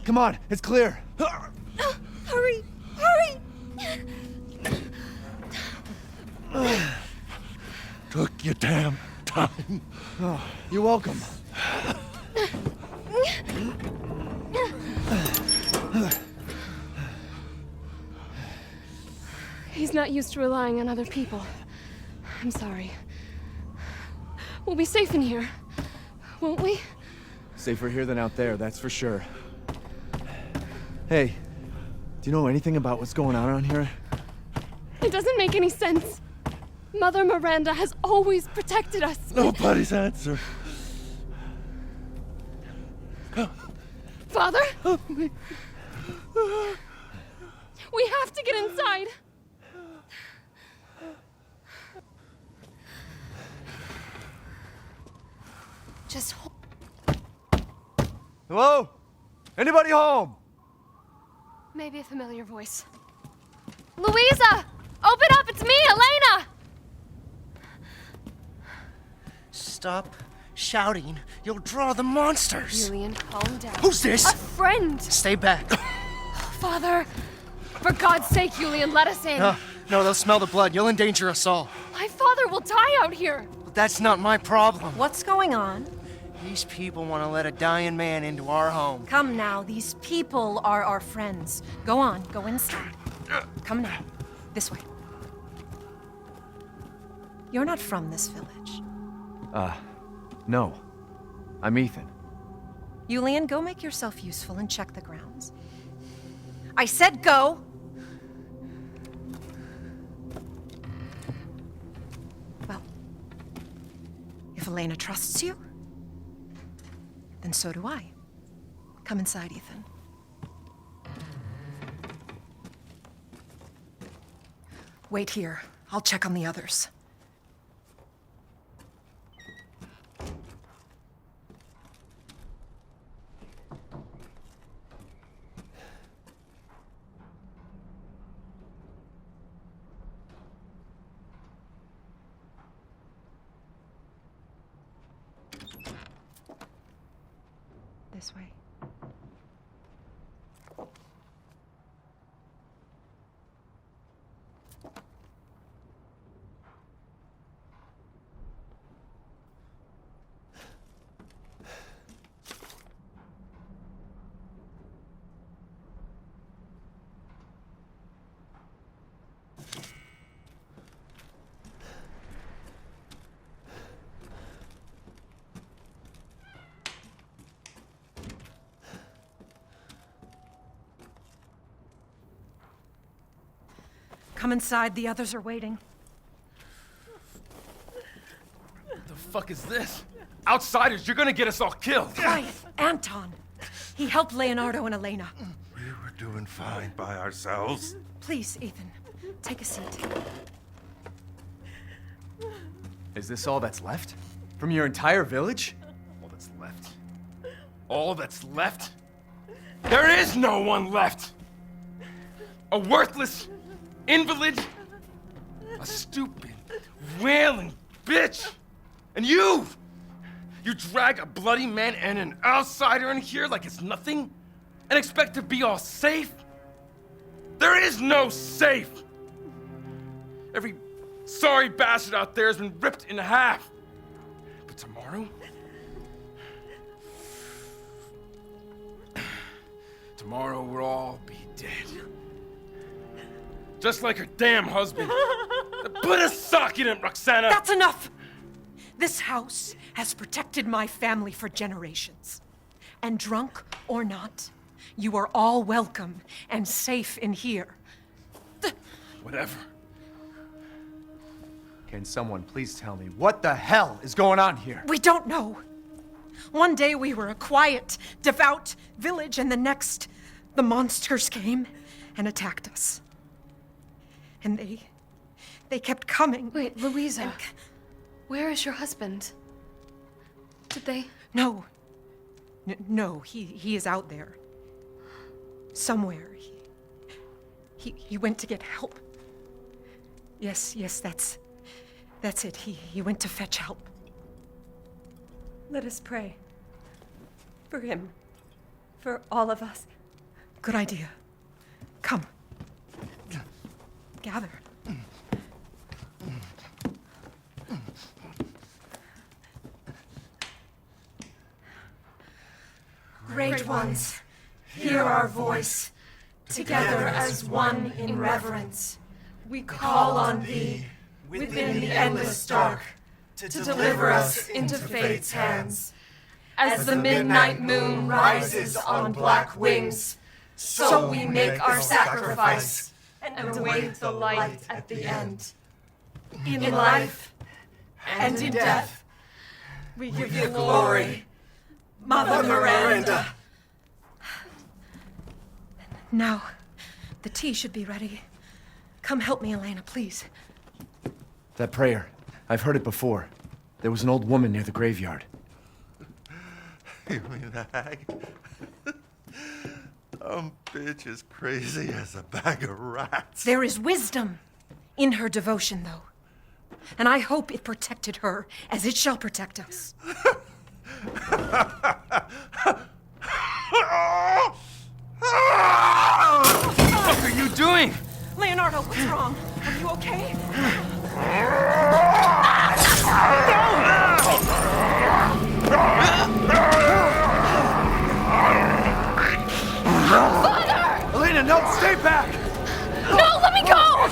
Come on, it's clear. Hurry! Hurry! Took your damn time. Oh, you're welcome. He's not used to relying on other people. I'm sorry. We'll be safe in here, won't we? Safer here than out there, that's for sure. Hey, do you know anything about what's going on around here? It doesn't make any sense. Mother Miranda has always protected us. Nobody's answer. Father? We have to get inside. Just hold. Hello? Anybody home? Maybe a familiar voice. Louisa! Open up! It's me, Elena! Stop shouting. You'll draw the monsters. Julian, calm down. Who's this? A friend! Stay back. Father! For God's sake, Julian, let us in. No, they'll smell the blood. You'll endanger us all. My father will die out here. But that's not my problem. What's going on? These people want to let a dying man into our home. Come now, these people are our friends. Go on, go inside. Come now, this way. You're not from this village. No. I'm Ethan. Julian, go make yourself useful and check the grounds. I said go! Well, if Elena trusts you, then so do I. Come inside, Ethan. Wait here. I'll check on the others. This way. Come inside, the others are waiting. What the fuck is this? Outsiders, you're gonna get us all killed! Quiet! Anton! He helped Leonardo and Elena. We were doing fine by ourselves. Please, Ethan, take a seat. Is this all that's left? From your entire village? All that's left. All that's left? There is no one left! A worthless invalid, a stupid, wailing bitch! And you drag a bloody man and an outsider in here like it's nothing? And expect to be all safe? There is no safe! Every sorry bastard out there has been ripped in half. But tomorrow? Tomorrow we'll all be dead. Just like her damn husband. Put a sock in him, Roxana! That's enough! This house has protected my family for generations. And drunk or not, you are all welcome and safe in here. Whatever. Can someone please tell me what the hell is going on here? We don't know. One day we were a quiet, devout village, and the next, the monsters came and attacked us. And they kept coming. Wait, Louisa. Where is your husband? Did they? No. No, he is out there. Somewhere. He went to get help. Yes, that's it. He went to fetch help. Let us pray. For him. for all of us. Good idea. Come. Gather. Great ones, hear our voice. Together as one in reverence, we call on thee within the endless dark to deliver us into fate's hands. As the midnight moon rises on black wings, so we make our sacrifice and await the light at the end. In life and in death, we give you glory, Mother Miranda. Now, the tea should be ready. Come help me, Elena, please. That prayer, I've heard it before. There was an old woman near the graveyard. You mean the hag? Bitch is crazy as a bag of rats. There is wisdom in her devotion, though. And I hope it protected her as it shall protect us. What are you doing? Leonardo, what's wrong? Are you okay? Elena, no, stay back! No, let me go!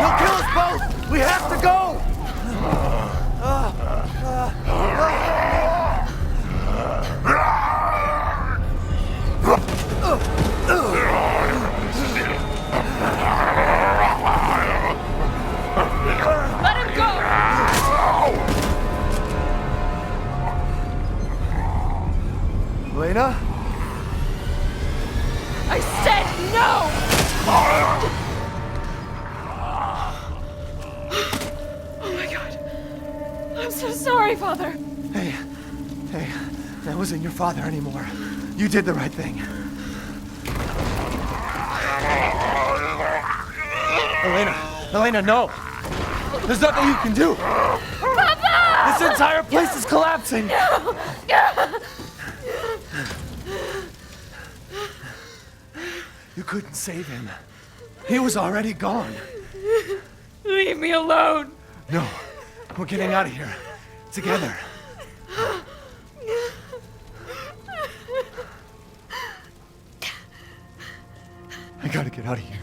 He'll kill us both! We have to go! Let him go! Elena? I said no! Oh my God. I'm so sorry, Father. Hey, that wasn't your father anymore. You did the right thing. Elena, no! There's nothing you can do! Papa! This entire place is collapsing! You couldn't save him. He was already gone. Leave me alone. No, we're getting out of here. Together. I gotta get out of here.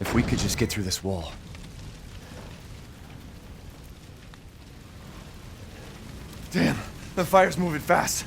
If we could just get through this wall. Damn, the fire's moving fast.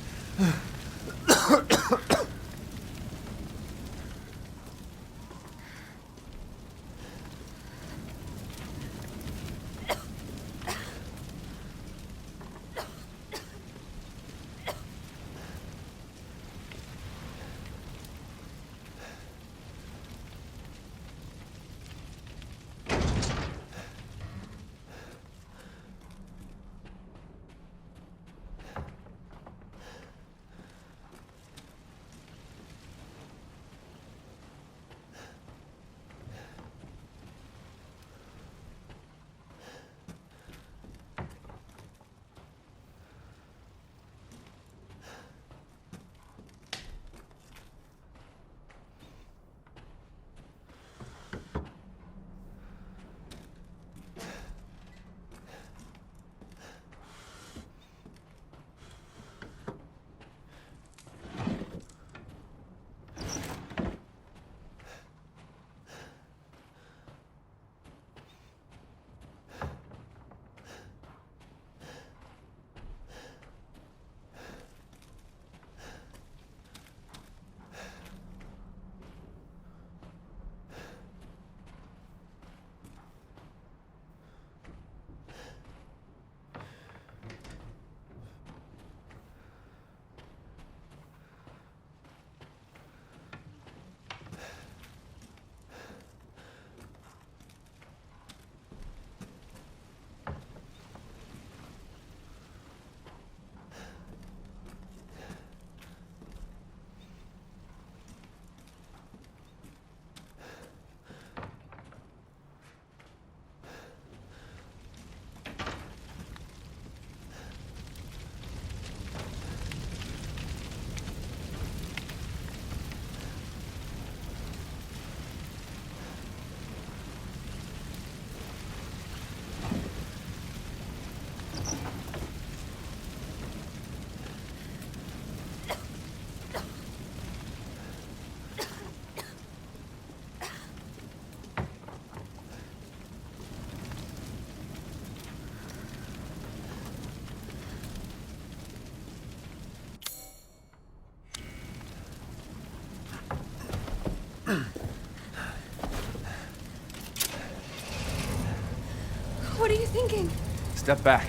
What are you thinking? Step back.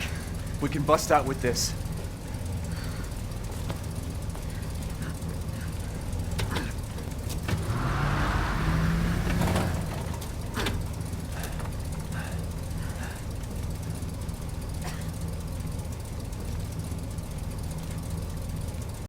We can bust out with this.